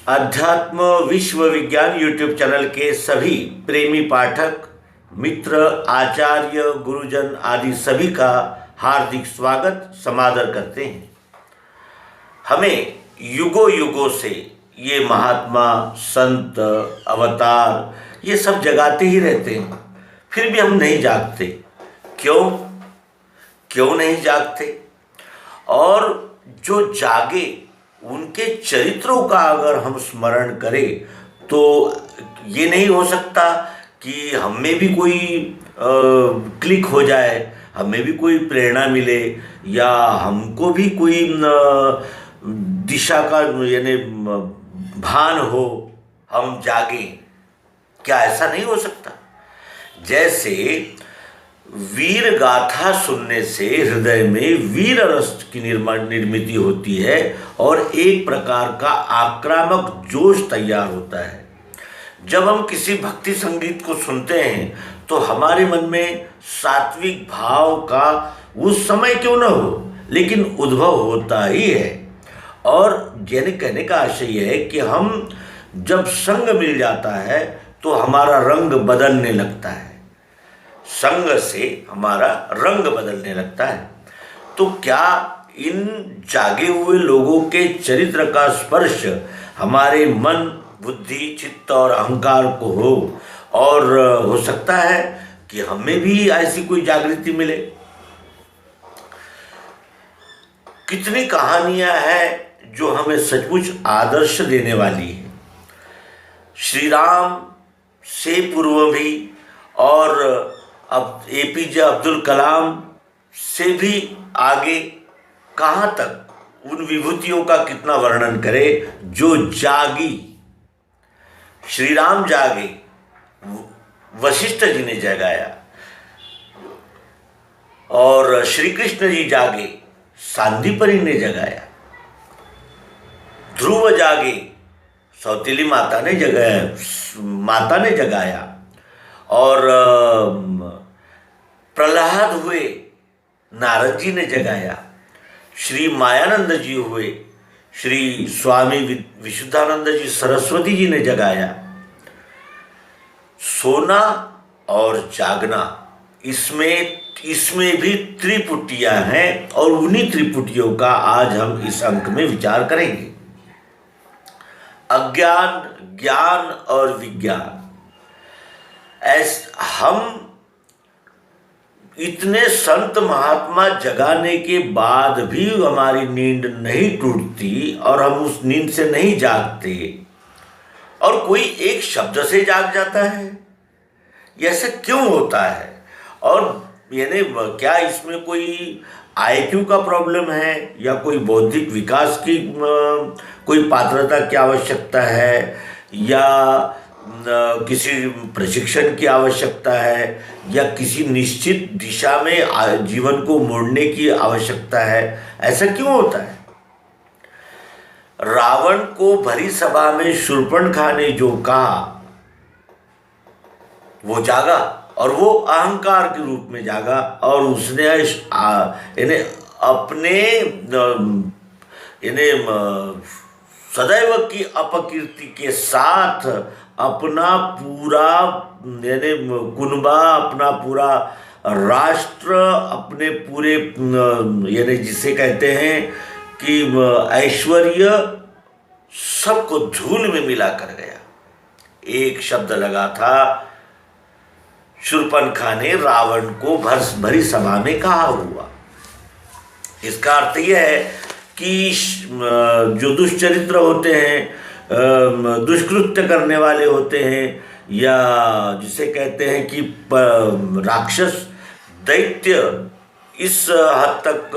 अध्यात्म विश्व विज्ञान यूट्यूब चैनल के सभी प्रेमी पाठक मित्र आचार्य गुरुजन आदि सभी का हार्दिक स्वागत समादर करते हैं। हमें युगों युगों से ये महात्मा संत अवतार ये सब जगाते ही रहते हैं, फिर भी हम नहीं जागते। क्यों नहीं जागते? और जो जागे उनके चरित्रों का अगर हम स्मरण करें तो ये नहीं हो सकता कि हमें भी कोई क्लिक हो जाए, हमें भी कोई प्रेरणा मिले या हमको भी कोई दिशा का यानी भान हो, हम जागें। क्या ऐसा नहीं हो सकता? जैसे वीर गाथा सुनने से हृदय में वीर रस की निर्मित होती है और एक प्रकार का आक्रामक जोश तैयार होता है। जब हम किसी भक्ति संगीत को सुनते हैं तो हमारे मन में सात्विक भाव का उस समय क्यों न हो लेकिन उद्भव होता ही है। और यानी कहने का आशय है कि हम जब संग मिल जाता है तो हमारा रंग बदलने लगता है, संग से हमारा रंग बदलने लगता है। तो क्या इन जागे हुए लोगों के चरित्र का स्पर्श हमारे मन बुद्धि चित्त और अहंकार को हो, और हो सकता है कि हमें भी ऐसी कोई जागृति मिले। कितनी कहानियां हैं जो हमें सचमुच आदर्श देने वाली है। श्री राम से पूर्व भी और अब एपीजे अब्दुल कलाम से भी आगे कहाँ तक उन विभूतियों का कितना वर्णन करें जो जागी। श्री राम जागे, वशिष्ठ जी ने जगाया, और श्री कृष्ण जी जागे, सांदीपनि ने जगाया। ध्रुव जागे, सौतीली माता ने जगाया, और प्रहलाद हुए, नारद जी ने जगाया। श्री मायानंद जी हुए, श्री स्वामी विशुद्धानंद जी सरस्वती जी ने जगाया। सोना और जागना, इसमें भी त्रिपुटियां हैं और उन्हीं त्रिपुटियों का आज हम इस अंक में विचार करेंगे। अज्ञान, ज्ञान और विज्ञान। हम इतने संत महात्मा जगाने के बाद भी हमारी नींद नहीं टूटती और हम उस नींद से नहीं जागते, और कोई एक शब्द से जाग जाता है। ये ऐसे क्यों होता है? और यानी क्या इसमें कोई आईक्यू का प्रॉब्लम है या कोई बौद्धिक विकास की कोई पात्रता की आवश्यकता है या किसी प्रशिक्षण की आवश्यकता है या किसी निश्चित दिशा में जीवन को मोड़ने की आवश्यकता है? ऐसा क्यों होता है? रावण को भरी सभा में शूर्पणखा ने जो कहा वो जागा, और वो अहंकार के रूप में जागा, और उसने अपने सदैव की अपकीर्ति के साथ अपना पूरा कुनबा, अपना पूरा राष्ट्र, अपने पूरे जिसे कहते हैं कि ऐश्वर्य, सबको धूल में मिला कर गया। एक शब्द लगा था, शूर्पणखा ने रावण को भरी सभा में कहा हुआ। इसका अर्थ यह है कि जो दुष्चरित्र होते हैं, दुष्कृत्य करने वाले होते हैं, या जिसे कहते हैं कि राक्षस दैत्य, इस हद तक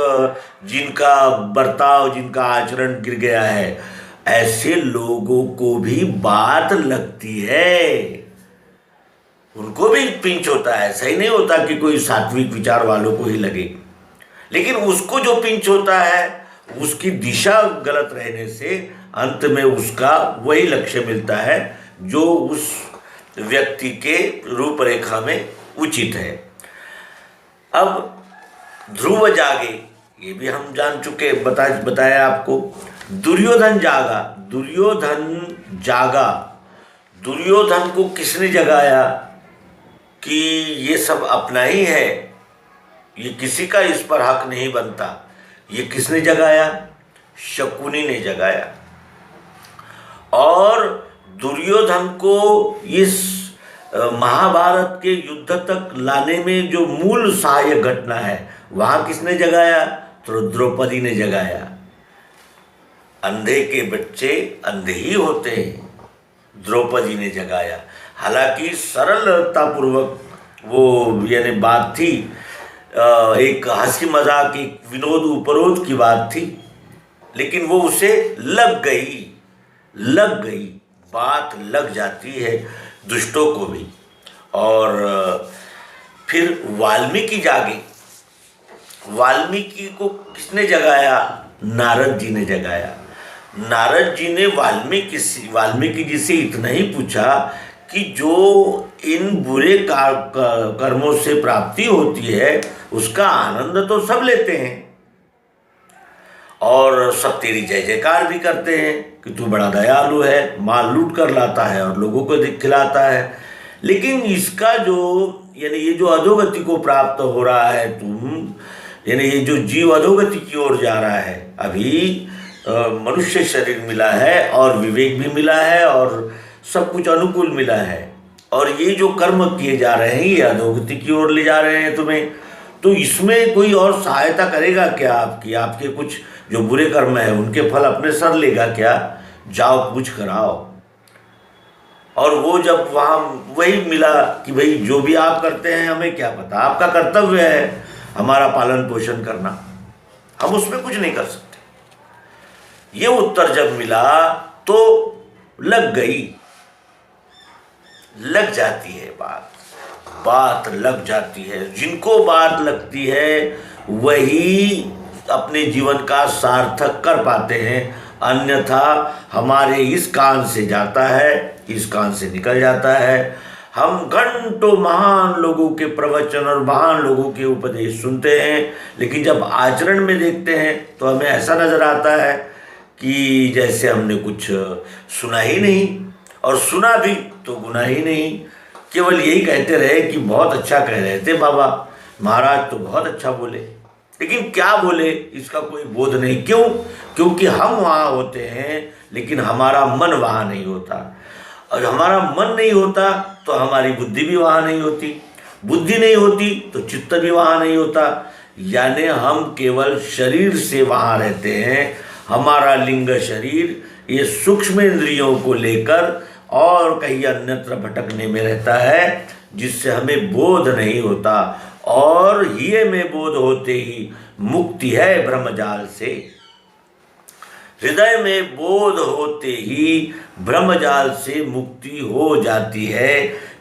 जिनका बर्ताव, जिनका आचरण गिर गया है, ऐसे लोगों को भी बात लगती है, उनको भी पिंच होता है। ऐसा ही नहीं होता कि कोई सात्विक विचार वालों को ही लगे, लेकिन उसको जो पिंच होता है उसकी दिशा गलत रहने से अंत में उसका वही लक्ष्य मिलता है जो उस व्यक्ति के रूपरेखा में उचित है। अब ध्रुव जागे, ये भी हम जान चुके, बताया आपको। दुर्योधन जागा, दुर्योधन जागा, दुर्योधन को किसने जगाया कि ये सब अपना ही है, ये किसी का इस पर हक नहीं बनता, ये किसने जगाया? शकुनी ने जगाया। और दुर्योधन को इस महाभारत के युद्ध तक लाने में जो मूल सहायक घटना है, वहां किसने जगाया? तो द्रौपदी ने जगाया। अंधे के बच्चे अंधे ही होते हैं, द्रौपदी ने जगाया। हालांकि सरलतापूर्वक वो यानी बात थी, एक हंसी मजाक, एक विनोद उपरोध की बात थी, लेकिन वो उसे लग गई, बात लग जाती है दुष्टों को भी। और फिर वाल्मीकि जागे। वाल्मीकि को किसने जगाया? नारद जी ने जगाया। नारद जी ने वाल्मीकि जी से इतना ही पूछा कि जो इन बुरे कर्मों से प्राप्ति होती है उसका आनंद तो सब लेते हैं और सब तेरी जय जयकार भी करते हैं कि तू बड़ा दयालु है, माल लूट कर लाता है और लोगों को खिलाता है, लेकिन इसका जो यानी ये जो अधोगति को प्राप्त हो रहा है तुम, यानी ये जो जीव अधोगति की ओर जा रहा है, अभी मनुष्य शरीर मिला है और विवेक भी मिला है और सब कुछ अनुकूल मिला है, और ये जो कर्म किए जा रहे हैं ये अधोगति की ओर ले जा रहे हैं तुम्हें, तो इसमें कोई और सहायता करेगा क्या आपकी? आपके कुछ जो बुरे कर्म है उनके फल अपने सर लेगा क्या? जाओ पूछ कर आओ। और वो जब वहाँ वही मिला कि भाई जो भी आप करते हैं हमें क्या पता, आपका कर्तव्य है हमारा पालन पोषण करना, हम उसमें कुछ नहीं कर सकते। ये उत्तर जब मिला तो लग जाती है बात लग जाती है। जिनको बात लगती है वही अपने जीवन का सार्थक कर पाते हैं, अन्यथा हमारे इस कान से जाता है, इस कान से निकल जाता है। हम घंटों महान लोगों के प्रवचन और महान लोगों के उपदेश सुनते हैं, लेकिन जब आचरण में देखते हैं तो हमें ऐसा नजर आता है कि जैसे हमने कुछ सुना ही नहीं, और सुना भी तो गुना ही नहीं। केवल यही कहते रहे कि बहुत अच्छा कह रहे थे बाबा महाराज, तो बहुत अच्छा बोले, लेकिन क्या बोले इसका कोई बोध नहीं। क्यों? क्योंकि हम वहाँ होते हैं लेकिन हमारा मन वहाँ नहीं होता, और हमारा मन नहीं होता तो हमारी बुद्धि भी वहाँ नहीं होती, बुद्धि नहीं होती तो चित्त भी वहाँ नहीं होता, यानी हम केवल शरीर से वहाँ रहते हैं। हमारा लिंग शरीर ये सूक्ष्म इंद्रियों को लेकर और कहीं अन्यत्र भटकने में रहता है, जिससे हमें बोध नहीं होता, और ये में बोध होते ही मुक्ति है ब्रह्मजाल से। हृदय में बोध होते ही ब्रह्मजाल से मुक्ति हो जाती है।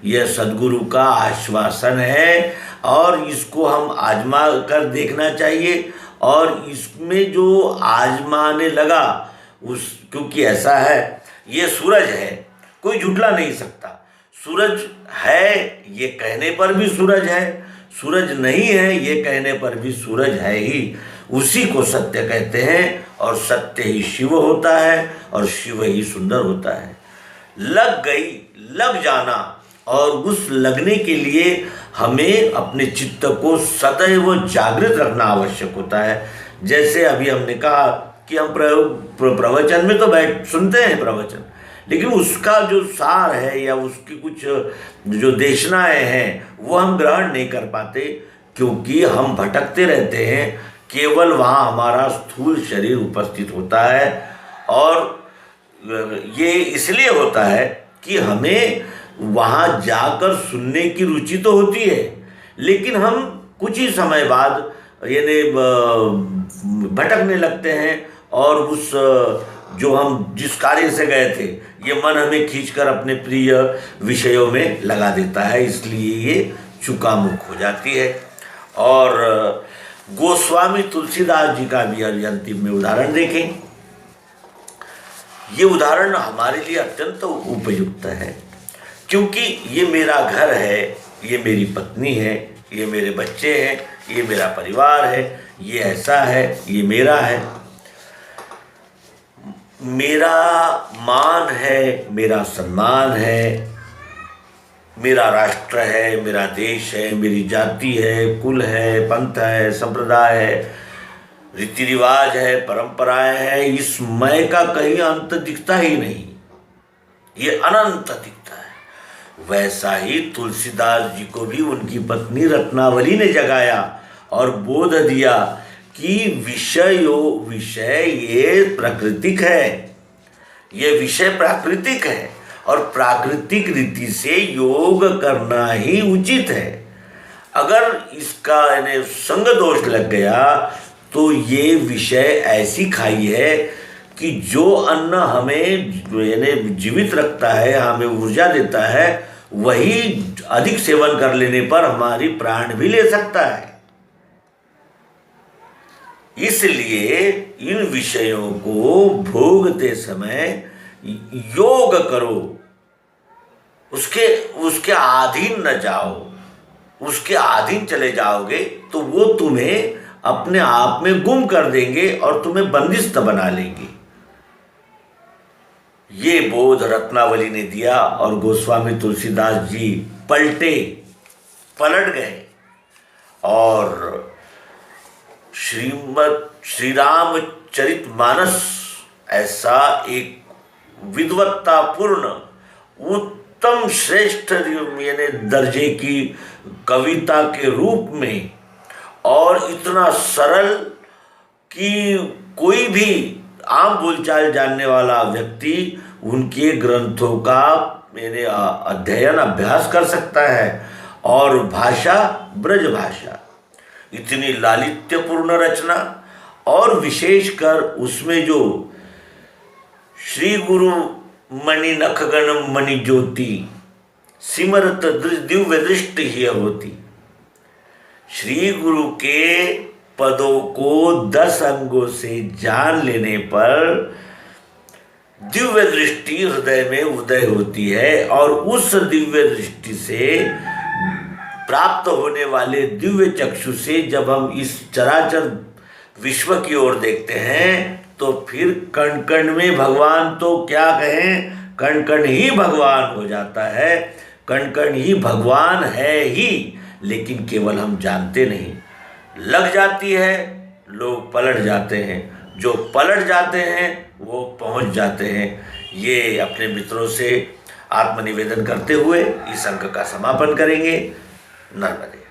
यह सद्गुरु का आश्वासन है और इसको हम आजमा कर देखना चाहिए। और इसमें जो आजमाने लगा क्योंकि ऐसा है, ये सूरज है, कोई झुठला नहीं सकता। सूरज है ये कहने पर भी सूरज है, सूरज नहीं है ये कहने पर भी सूरज है ही। उसी को सत्य कहते हैं, और सत्य ही शिव होता है और शिव ही सुंदर होता है। लग जाना, और उस लगने के लिए हमें अपने चित्त को सदैव जागृत रखना आवश्यक होता है। जैसे अभी हमने कहा कि हम प्रवचन में तो सुनते हैं प्रवचन, लेकिन उसका जो सार है या उसकी कुछ जो देशनाएं हैं वो हम ग्रहण नहीं कर पाते, क्योंकि हम भटकते रहते हैं। केवल वहाँ हमारा स्थूल शरीर उपस्थित होता है, और ये इसलिए होता है कि हमें वहाँ जाकर सुनने की रुचि तो होती है, लेकिन हम कुछ ही समय बाद यानी भटकने लगते हैं, और उस जो हम जिस कार्य से गए थे ये मन हमें खींचकर अपने प्रिय विषयों में लगा देता है, इसलिए ये चुकामुख हो जाती है। और गोस्वामी तुलसीदास जी का भी अंतिम में उदाहरण देखें। ये उदाहरण हमारे लिए अत्यंत उपयुक्त है, क्योंकि ये मेरा घर है, ये मेरी पत्नी है, ये मेरे बच्चे हैं, ये मेरा परिवार है, ये ऐसा है, ये मेरा है। मेरा मान है, मेरा सम्मान है, मेरा राष्ट्र है, मेरा देश है, मेरी जाति है, कुल है, पंथ है, संप्रदाय है, रीति रिवाज है, परंपराएं हैं, इस मैं का कहीं अंत दिखता ही नहीं, ये अनंत दिखता है। वैसा ही तुलसीदास जी को भी उनकी पत्नी रत्नावली ने जगाया और बोध दिया कि विषय ये प्राकृतिक है, ये विषय प्राकृतिक है और प्राकृतिक रीति से योग करना ही उचित है। अगर इसका यानी संग दोष लग गया तो ये विषय ऐसी खाई है कि जो अन्न हमें यानी जीवित रखता है, हमें ऊर्जा देता है, वही अधिक सेवन कर लेने पर हमारी प्राण भी ले सकता है। इसलिए इन विषयों को भोगते समय योग करो, उसके अधीन न जाओ। उसके अधीन चले जाओगे तो वो तुम्हें अपने आप में गुम कर देंगे और तुम्हें बंदिस्त बना लेंगे। ये बोध रत्नावली ने दिया और गोस्वामी तुलसीदास जी पलट गए और श्री रामचरितमानस ऐसा एक विद्वत्तापूर्ण उत्तम श्रेष्ठ यानी दर्जे की कविता के रूप में और इतना सरल कि कोई भी आम बोलचाल जानने वाला व्यक्ति उनके ग्रंथों का यानी अध्ययन अभ्यास कर सकता है। और भाषा ब्रज भाषा, इतनी लालित्यपूर्ण रचना और विशेषकर उसमें जो श्री गुरु मणि नखगण मणि ज्योति सिमरत दिव्य दृष्टि ही होती। श्री गुरु के पदों को 10 अंगों से जान लेने पर दिव्य दृष्टि हृदय में उदय होती है और उस दिव्य दृष्टि से प्राप्त होने वाले दिव्य चक्षु से जब हम इस चराचर विश्व की ओर देखते हैं तो फिर कण कण में भगवान, तो क्या कहें, कण कण ही भगवान हो जाता है। कण कण ही भगवान है ही, लेकिन केवल हम जानते नहीं। लग जाती है, लोग पलट जाते हैं, जो पलट जाते हैं वो पहुंच जाते हैं। ये अपने मित्रों से आत्मनिवेदन करते हुए इस अंक का समापन करेंगे। नर्मदे।